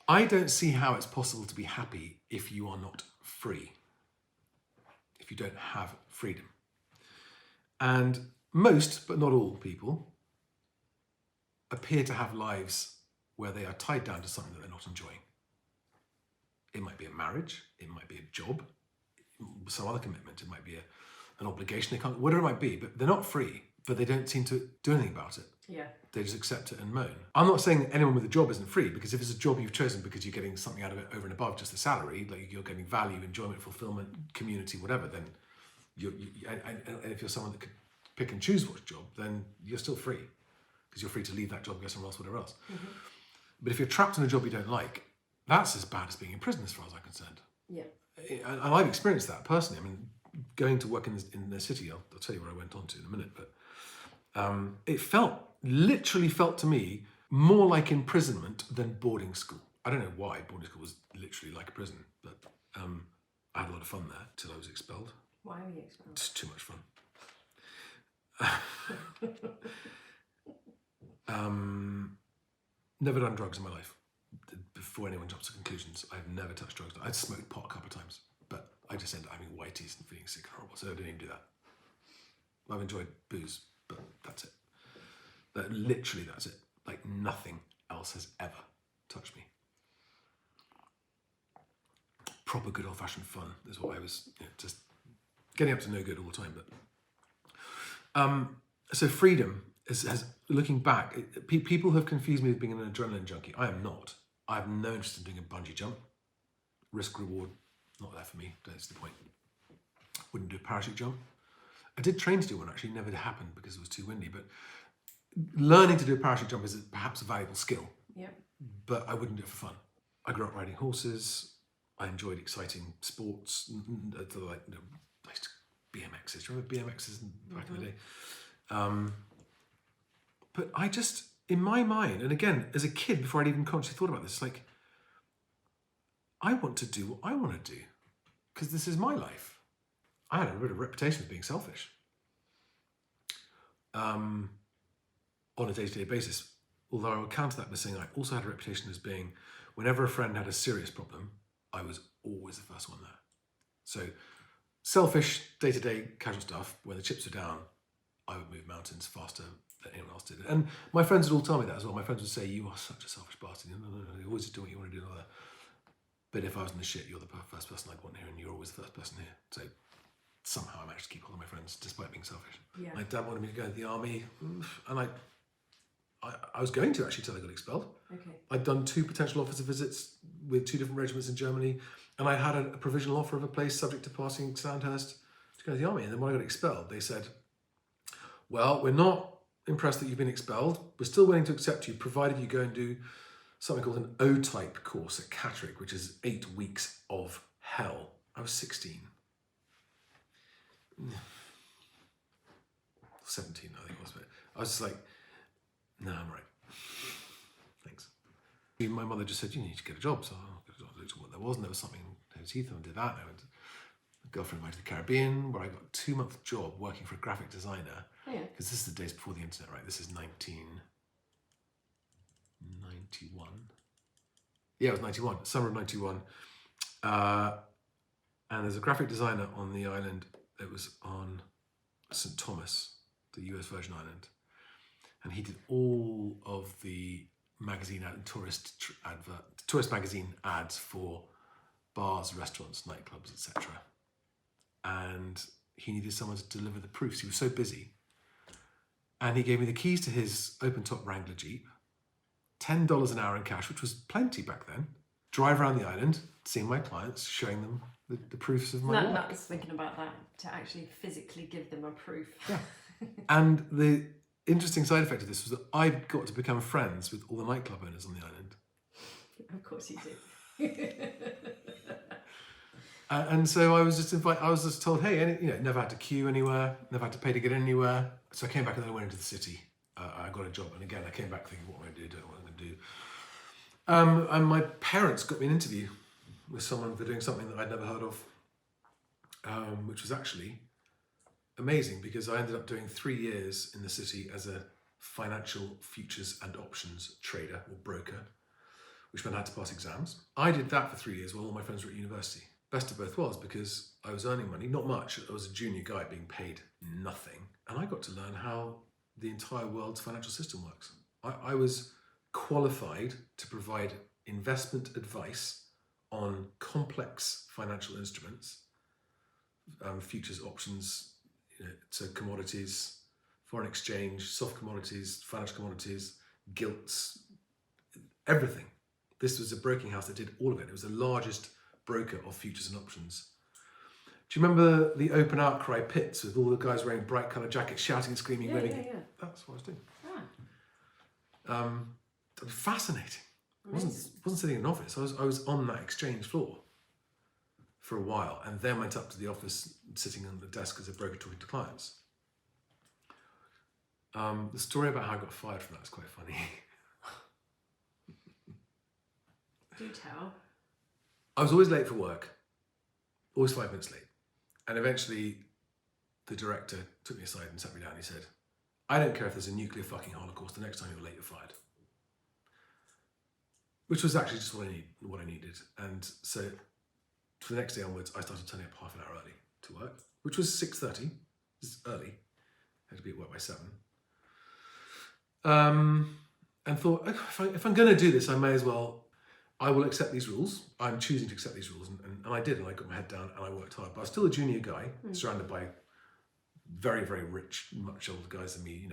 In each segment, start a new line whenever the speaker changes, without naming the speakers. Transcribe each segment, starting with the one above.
I don't see how it's possible to be happy if you are not free, if you don't have freedom. And most, but not all people, appear to have lives where they are tied down to something that they're not enjoying. It might be a marriage, it might be a job, some other commitment, it might be an obligation, they can't, whatever it might be, but they're not free, but they don't seem to do anything about it.
Yeah.
They just accept it and moan. I'm not saying that anyone with a job isn't free, because if it's a job you've chosen because you're getting something out of it over and above just the salary, like you're getting value, enjoyment, fulfillment, community, whatever, then and if you're someone that could pick and choose what job, then you're still free, because you're free to leave that job, go somewhere else, whatever else. Mm-hmm. But if you're trapped in a job you don't like, that's as bad as being in prison as far as I'm concerned.
Yeah.
And I've experienced that personally. I mean, going to work in the city, I'll tell you where I went on to in a minute, but it literally felt to me more like imprisonment than boarding school. I don't know why. Boarding school was literally like a prison, but I had a lot of fun there till I was expelled.
Why were you expelled?
It's too much fun. Never done drugs in my life. Before anyone jumps to conclusions, I've never touched drugs. I'd smoked pot a couple of times, but I just ended up having whiteys and feeling sick and horrible, so I didn't even do that. I've enjoyed booze, but that's it. Literally, that's it. Like nothing else has ever touched me. Proper good old-fashioned fun is what I was, just getting up to no good all the time. But so freedom has looking back, people have confused me with being an adrenaline junkie. I am not. I have no interest in doing a bungee jump. Risk reward, not there for me. That's the point. Wouldn't do a parachute jump. I did train to do one, actually, never happened because it was too windy. But learning to do a parachute jump is perhaps a valuable skill.
Yeah. But
I wouldn't do it for fun. I grew up riding horses. I enjoyed exciting sports, like I used to BMXs. Do you remember BMXs back in the day? But I just, in my mind, and again, as a kid, before I'd even consciously thought about this, like, I want to do what I want to do, because this is my life. I had a bit of a reputation of being selfish on a day-to-day basis. Although I would counter that by saying I also had a reputation as being, whenever a friend had a serious problem, I was always the first one there. So selfish, day-to-day, casual stuff, when the chips were down, I would move mountains faster than anyone else did. And my friends would all tell me that as well. My friends would say, you are such a selfish bastard. No, you always do what you want to do. But if I was in the shit, you're the first person I'd want here, and you're always the first person here. So somehow I managed to keep hold of my friends, despite being selfish. Yeah. My dad wanted me to go into the army, and I was going to, actually, till I got expelled. Okay. I'd done 2 potential officer visits with 2 different regiments in Germany, and I had a provisional offer of a place subject to passing Sandhurst to go to the army. And then when I got expelled, they said, well, we're not impressed that you've been expelled. We're still willing to accept you, provided you go and do something called an O-type course at Catterick, which is 8 weeks of hell. I was 16. 17, I think it was. But I was just like, no, I'm right. Thanks. My mother just said, you need to get a job. So I looked at what there was, and there was something in Heathrow, and did that. And I went to a girlfriend went to the Caribbean, where I got a 2-month job working for a graphic designer. Oh, yeah. Because this is the days before the internet, right? This is 1991. Yeah, it was 91, summer of 91. And there's a graphic designer on the island that was on St. Thomas, the US Virgin Island. And he did all of the magazine and tourist magazine ads for bars, restaurants, nightclubs, etc. And he needed someone to deliver the proofs. He was so busy. And he gave me the keys to his open-top Wrangler Jeep, $10 an hour in cash, which was plenty back then. Drive around the island, seeing my clients, showing them the proofs of my work.
I was thinking about that, to actually physically give them a proof.
Yeah. And the interesting side effect of this was that I got to become friends with all the nightclub owners on the island.
Of course you did.
And so I was just told, hey, never had to queue anywhere, never had to pay to get anywhere. So I came back and then I went into the city. I got a job, and again, I came back thinking, what am I going to do? Don't know what I'm going to do. And my parents got me an interview with someone for doing something that I'd never heard of, which was actually amazing, because I ended up doing 3 years in the city as a financial futures and options trader or broker, which meant I had to pass exams. I did that for 3 years while all my friends were at university. Best of both worlds, because I was earning money, not much. I was a junior guy being paid nothing. And I got to learn how the entire world's financial system works. I was qualified to provide investment advice on complex financial instruments, futures, options, so commodities, foreign exchange, soft commodities, financial commodities, gilts, everything. This was a broking house that did all of it. It was the largest broker of futures and options. Do you remember the open outcry pits with all the guys wearing bright coloured jackets, shouting and screaming?
Yeah.
That's what I was doing.
Ah,
It was fascinating. I
amazing.
wasn't sitting in an office. I was on that exchange floor for a while, and then went up to the office, sitting on the desk as a broker talking to clients. The story about how I got fired from that is quite funny.
Do tell.
I was always late for work, always 5 minutes late. And eventually the director took me aside and sat me down and he said, I don't care if there's a nuclear fucking holocaust, the next time you're late, you're fired. Which was actually just what I needed. And so for the next day onwards, I started turning up half an hour early to work, which was 6:30. It was early. I had to be at work by 7. And thought, if I'm going to do this, I may as well, I will accept these rules. I'm choosing to accept these rules. And I did, and I got my head down and I worked hard. But I was still a junior guy, surrounded by very, very rich, much older guys than me,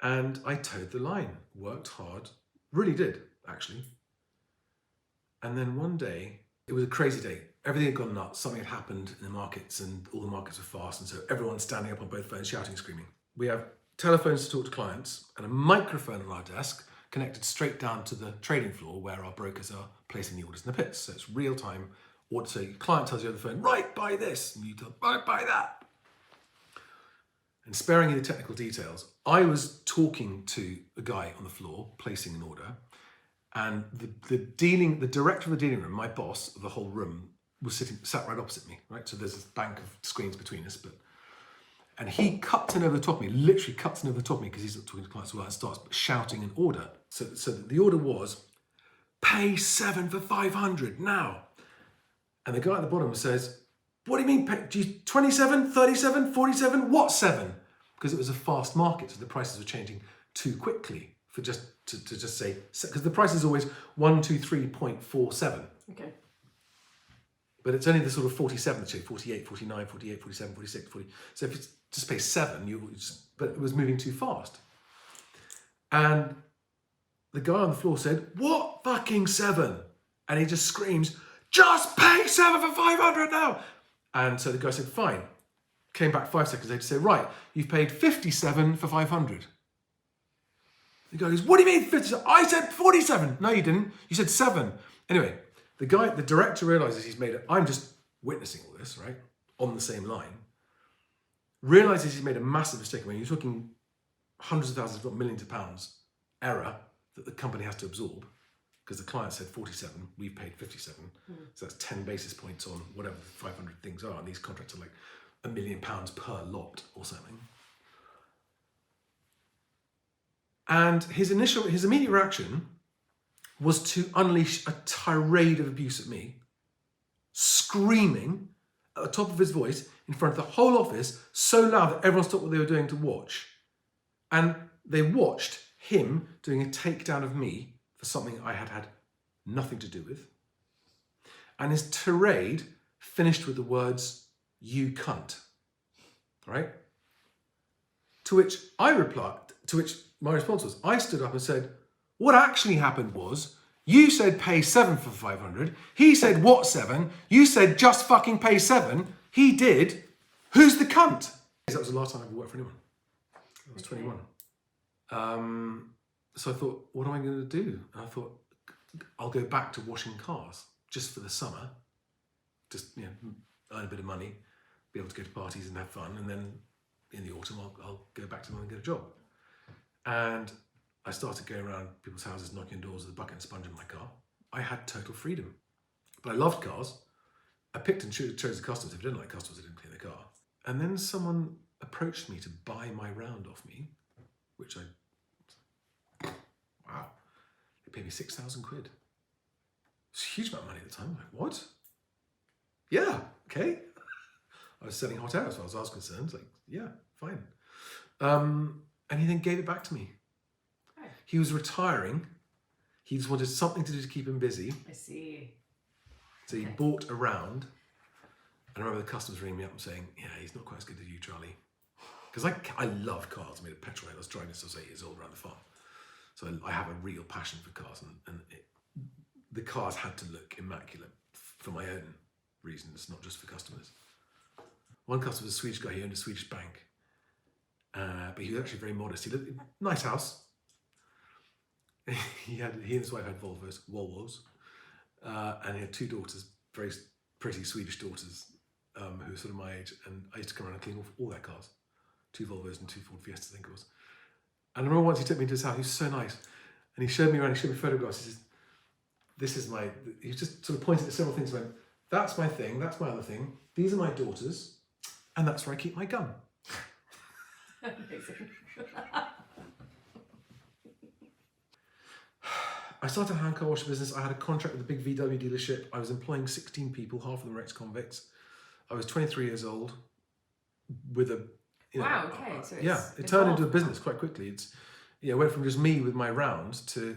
and I towed the line, worked hard, really did, actually. And then one day, it was a crazy day. Everything had gone nuts. Something had happened in the markets and all the markets were fast. And so everyone's standing up on both phones, shouting and screaming. We have telephones to talk to clients and a microphone on our desk connected straight down to the trading floor where our brokers are placing the orders in the pits. So it's real time. So your client tells you on the phone, right, buy this. And you tell, right, buy that. And sparing you the technical details, I was talking to a guy on the floor, placing an order, and the director of the dealing room, my boss of the whole room, sat right opposite me, right? So there's this bank of screens between us, and he cuts in over the top of me, literally cuts in over the top of me because he's not talking to clients as well, and starts shouting an order. So the order was, pay 7 for 500 now. And the guy at the bottom says, what do you mean, 27, 37, 47, what 7? Because it was a fast market, so the prices were changing too quickly for to just say, because the price is always 123.47.
Okay.
But it's only the sort of 47, so 48, 49, 48, 47, 46, 40. So if it's just pay 7, but it was moving too fast. And the guy on the floor said, what fucking 7? And he just screams, just pay 7 for 500 now. And so the guy said, fine. Came back 5 seconds later to say, right, you've paid 57 for 500. The guy goes, what do you mean 57? I said 47. No, you didn't. You said 7. Anyway, the director realizes I'm just witnessing all this, right? On the same line. Realizes he's made a massive mistake. I mean, you're talking hundreds of thousands, if not millions of pounds error that the company has to absorb. Because the client said 47, we've paid 57. So that's 10 basis points on whatever the 500 things are. And these contracts are like £1 million per lot or something. And his immediate reaction was to unleash a tirade of abuse at me, screaming at the top of his voice in front of the whole office, so loud that everyone stopped what they were doing to watch. And they watched him doing a takedown of me for something I had nothing to do with. And his tirade finished with the words, you cunt, right? To which my response was, I stood up and said, what actually happened was, you said pay 7 for 500. He said, what 7? You said just fucking pay 7. He did. Who's the cunt? That was the last time I ever worked for anyone. I was 21. So I thought, what am I going to do? And I thought, I'll go back to washing cars just for the summer. Just, earn a bit of money, be able to go to parties and have fun. And then in the autumn, I'll go back to London and get a job. And I started going around people's houses, knocking on doors with a bucket and sponge in my car. I had total freedom. But I loved cars. I picked and chose the customers. If I didn't like customers, I didn't clean the car. And then someone approached me to buy my round off me, which wow. He paid me 6,000 quid. It's a huge amount of money at the time. I'm like, what? Yeah, okay. I was selling hot air as far as I was concerned. It's like, yeah, fine. And he then gave it back to me.
Oh.
He was retiring. He just wanted something to do to keep him busy.
I see.
So he bought a round. And I remember the customers ringing me up and saying, yeah, he's not quite as good as you, Charlie. Because I love cars. I mean, a petrol, I was driving since I was 8 years old around the farm. So I have a real passion for cars. And the cars had to look immaculate for my own reasons, not just for customers. One customer was a Swedish guy. He owned a Swedish bank. But he was actually very modest. He lived in a nice house. He and his wife had Volvos. And he had 2 daughters, very pretty Swedish daughters, who were sort of my age. And I used to come around and clean off all their cars. 2 Volvos and 2 Ford Fiestas, I think it was. And I remember once he took me to his house. He was so nice. And he showed me around, he showed me photographs. He says, this is my, he just sort of pointed at several things and went, that's my thing, that's my other thing. These are my daughters. And that's where I keep my gun.
Amazing.
I started a hand car wash business. I had a contract with a big VW dealership. I was employing 16 people, half of them were ex-convicts. I was 23 years old with a...
Wow, okay. So
it turned into a business quite quickly. It went from just me with my round to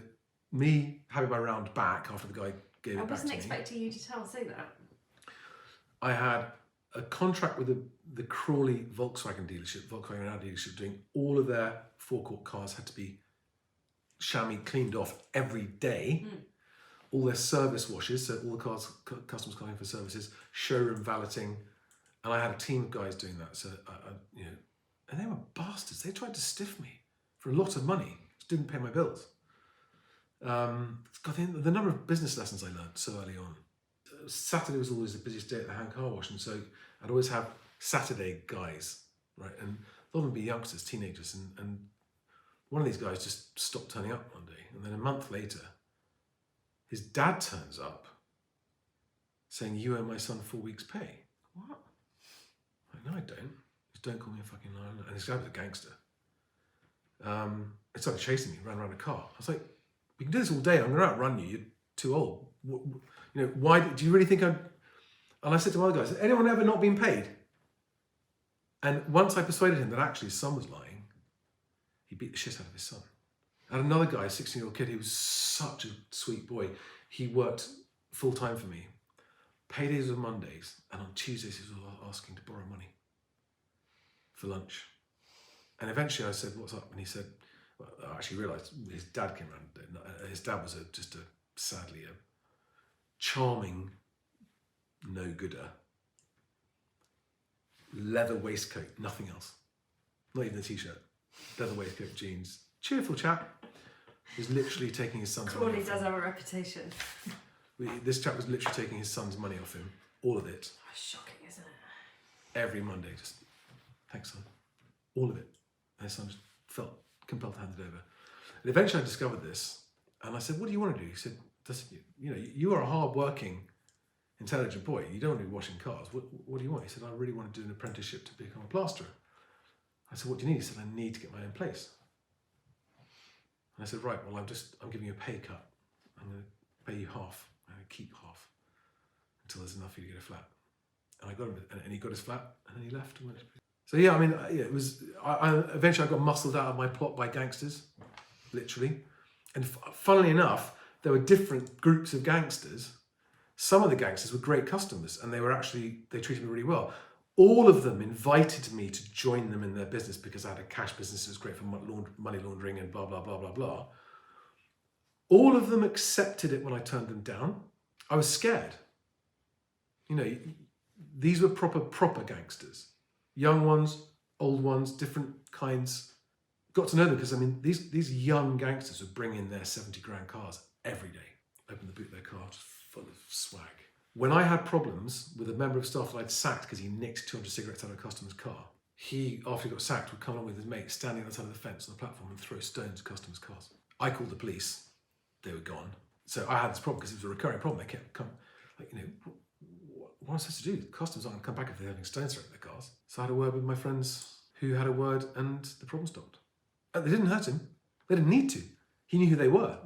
me having my round back after the guy gave it back to me.
I wasn't expecting you to say that.
I had a contract with the Crawley Volkswagen dealership, Volkswagen Audi dealership, doing all of their forecourt cars had to be chamois cleaned off every day. All their service washes, so all the cars, customers coming for services, showroom valeting, and I had a team of guys doing that. So and they were bastards. They tried to stiff me for a lot of money. Just didn't pay my bills. God, the number of business lessons I learned so early on. Saturday was always the busiest day at the hand car wash, and so I'd always have Saturday guys, right? And a lot of them would be youngsters, teenagers, and one of these guys just stopped turning up one day, and then a month later, his dad turns up saying, "You owe my son 4 weeks' pay."
What?
I'm like, no, I don't. Just don't call me a fucking liar. And this guy was a gangster. It started chasing me, ran around a car. I was like, "We can do this all day. I'm going to outrun you. You're too old. Why do you really think I'm..." And I said to my other guys, "Has anyone ever not been paid?" And once I persuaded him that actually his son was lying, he beat the shit out of his son. I had another guy, a 16-year-old kid, he was such a sweet boy. He worked full-time for me. Paydays were Mondays, and on Tuesdays he was asking to borrow money for lunch. And eventually I said, "What's up?" And he said, well, I actually realised his dad came around. His dad was sadly a charming no-gooder. Leather waistcoat, nothing else. Not even a t-shirt. Leather waistcoat, jeans. Cheerful chap. He was literally taking his son's money.
Crawley does have a reputation.
This chap was literally taking his son's money off him. All of it.
Oh, shocking, isn't it?
Every Monday, just, "Thanks, son." All of it. And his son just felt compelled to hand it over. And eventually I discovered this, and I said, "What do you want to do?" He said, "You are a hard-working, intelligent boy. You don't want to be washing cars. What do you want?" He said, "I really want to do an apprenticeship to become a plasterer." I said, "What do you need?" He said, "I need to get my own place." And I said, "Right, well, I'm giving you a pay cut. I'm going to pay you half. I'm going to keep half until there's enough for you to get a flat." And I got him, and he got his flat, and then he left and went to prison. So yeah, I mean, it was. Eventually, I got muscled out of my plot by gangsters, literally. And funnily enough, there were different groups of gangsters. Some of the gangsters were great customers, and they treated me really well. All of them invited me to join them in their business because I had a cash business that was great for money laundering and blah, blah, blah, blah, blah. All of them accepted it when I turned them down. I was scared. These were proper gangsters. Young ones, old ones, different kinds. Got to know them because, I mean, these young gangsters would bring in their 70 grand cars every day. Open the boot of their car, just full of swag. When I had problems with a member of staff that I'd sacked because he nicked 200 cigarettes out of a customer's car, he, after he got sacked, would come along with his mate, standing outside of the fence on the platform and throw stones at customers' cars. I called the police. They were gone. So I had this problem because it was a recurring problem. They kept coming, what am I supposed to do? Customers aren't going to come back if they're having stones thrown at their cars. So I had a word with my friends who had a word, and the problem stopped. They didn't hurt him. They didn't need to. He knew who they were.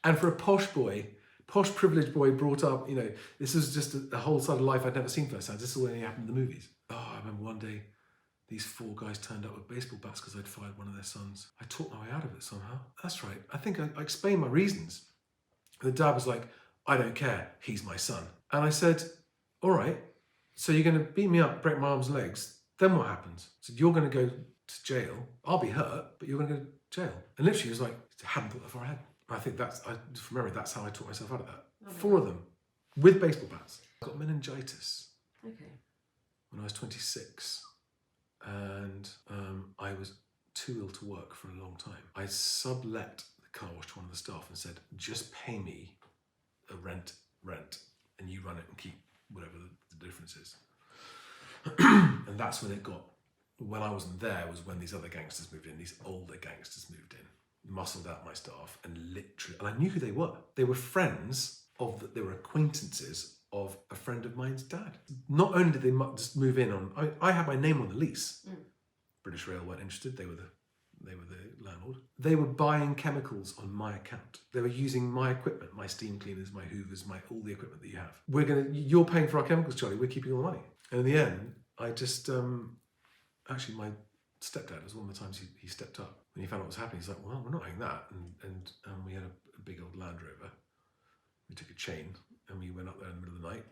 And for a posh boy, posh privileged boy brought up, you know, this was just a whole side of life I'd never seen firsthand. This is all only happened in the movies. Oh, I remember one day, these 4 guys turned up with baseball bats because I'd fired one of their sons. I talked my way out of it somehow. That's right. I think I explained my reasons. And the dad was like, I don't care. He's my son. And I said, all right, so you're going to beat me up, break my arms and legs. Then what happens? So you're going to go to jail. I'll be hurt, but you're going to go to jail. And literally, he was like, I hadn't thought that far ahead. I think from memory, that's how I talked myself out of that.
Oh,
4 of them with baseball bats. I got meningitis
Okay.
when I was 26. And I was too ill to work for a long time. I sublet the car wash to one of the staff and said, just pay me a rent, and you run it and keep whatever the difference is. And that's when it got, when I wasn't there was when these other gangsters moved in, these older gangsters moved in, muscled out my staff and literally, and I knew who they were. They were friends they were acquaintances of a friend of mine's dad. Not only did they just move in on, I had my name on the lease. British Rail weren't interested, they were the landlord. They were buying chemicals on my account. They were using my equipment, my steam cleaners, my hoovers, all the equipment that you have. You're paying for our chemicals, Charlie, we're keeping all the money. And in the end, I just, actually my stepdad was one of the times he stepped up. When he found out what was happening, he's like, well, we're not having that. And we had a big old Land Rover. We took a chain and we went up there in the middle of the night,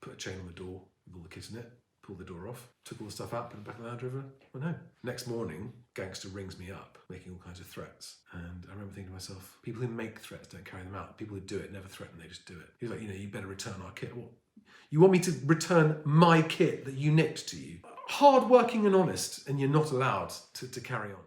put a chain on the door with all the kids in it, pulled the door off, took all the stuff out, put it back in the Land Rover, went home. Next morning, gangster rings me up, making all kinds of threats. And I remember thinking to myself, people who make threats don't carry them out. People who do it never threaten, they just do it. He was like, you better return our kit. What? You want me to return my kit that you nicked to you? Hard working and honest, and you're not allowed to carry on.